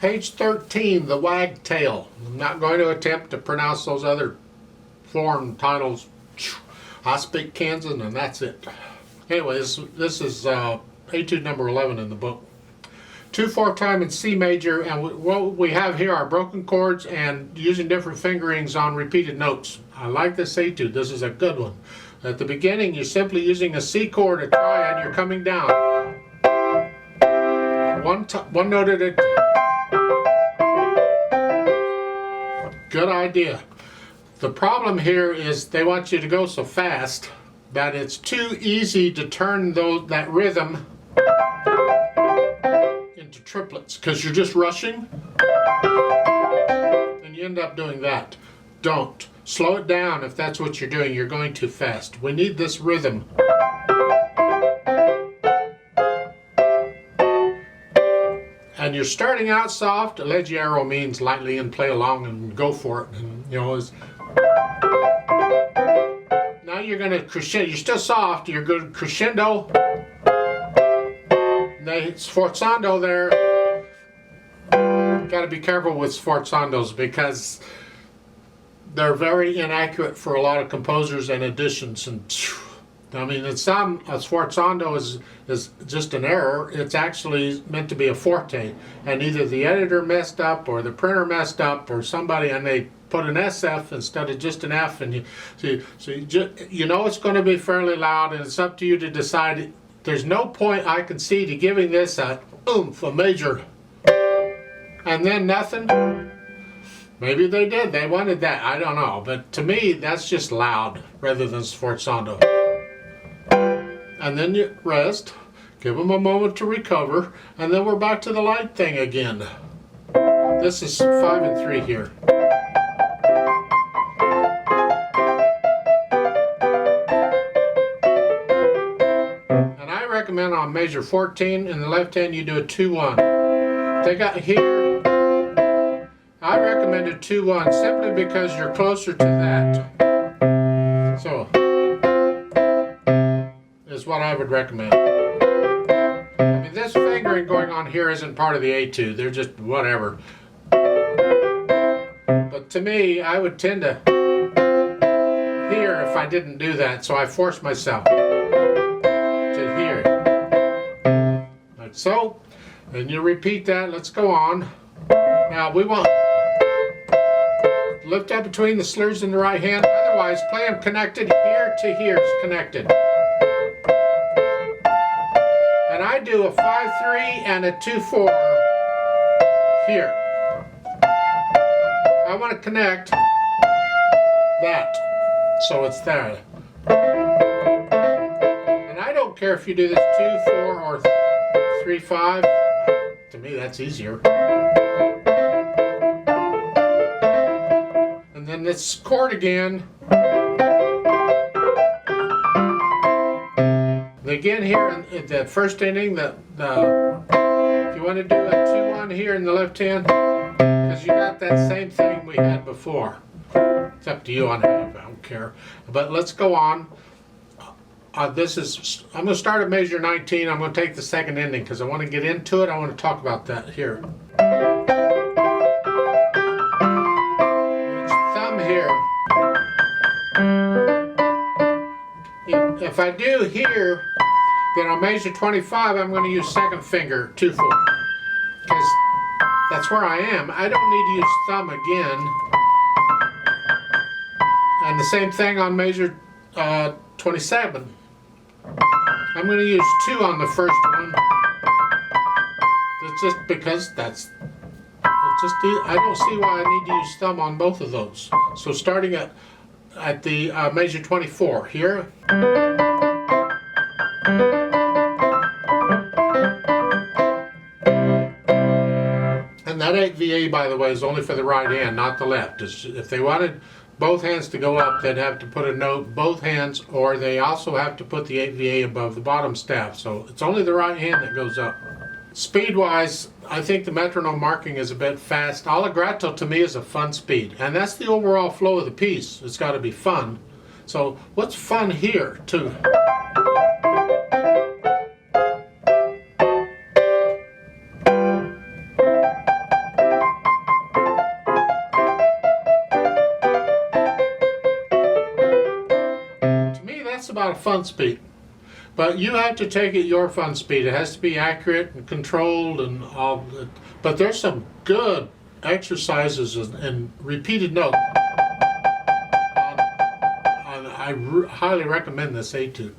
Page 13, the Wagtail. I'm not going to attempt to pronounce those other foreign titles. I speak Kansan and that's it. Anyways, this is Etude number 11 in the book. 2/4 time in C major, and what we have here are broken chords and using different fingerings on repeated notes. I like this etude. This is a good one. At the beginning, you're simply using a C chord, a triad, you're coming down. One note at a time. Good idea. The problem here is they want you to go so fast that it's too easy to turn that rhythm into triplets because you're just rushing and you end up doing that. Don't. Slow it down if that's what you're doing. You're going too fast. We need this rhythm. And you're starting out soft. Leggero means lightly and play along and go for it. And, you know, now you're going to crescendo. You're still soft. You're good crescendo. Sforzando there. Got to be careful with sforzandos because they're very inaccurate for a lot of composers and additions. And I mean, in some, a sforzando is just an error. It's actually meant to be a forte, and either the editor messed up or the printer messed up or somebody, and they put an SF instead of just an F, and you know it's going to be fairly loud, and it's up to you to decide. There's no point I can see to giving this a oomph, a major, and then nothing. Maybe they did. They wanted that. I don't know. But to me, that's just loud rather than sforzando. And then you rest, give them a moment to recover, and then we're back to the light thing again. This is 5 and 3 here. And I recommend on measure 14 in the left hand you do a 2-1. They got here, I recommend a 2-1 simply because you're closer to that. So is what I would recommend. I mean, this fingering going on here isn't part of the etude. They're just whatever. But to me, I would tend to hear if I didn't do that, so I force myself to hear. Like so. And you repeat that. Let's go on. Now we want lift up between the slurs in the right hand. Otherwise, play them connected. Here to here is connected. And I do a 5-3 and a 2-4 here. I want to connect that so it's there. And I don't care if you do this 2-4 or 3-5. To me, that's easier. And then this chord again. Again here in the first inning, if you want to do a 2-1 here in the left hand, because you got that same thing we had before. It's up to you on that, I don't care. But let's go on. I'm going to start at measure 19. I'm going to take the second ending because I want to get into it. I want to talk about that here. It's thumb here. If I do here, then on measure 25, I'm going to use second finger, 2-4, because that's where I am. I don't need to use thumb again. And the same thing on measure 27. I'm going to use 2 on the first one. It's just because I don't see why I need to use thumb on both of those. So starting at the measure 24 here. And that 8VA, by the way, is only for the right hand, not the left. If they wanted both hands to go up, they'd have to put a note both hands, or they also have to put the 8VA above the bottom staff. So it's only the right hand that goes up. Speed-wise, I think the metronome marking is a bit fast. Allegretto to me is a fun speed, and that's the overall flow of the piece. It's got to be fun. So what's fun here too? about a fun speed. But you have to take it your fun speed. It has to be accurate and controlled and all. But there's some good exercises and repeated notes. I highly recommend this etude.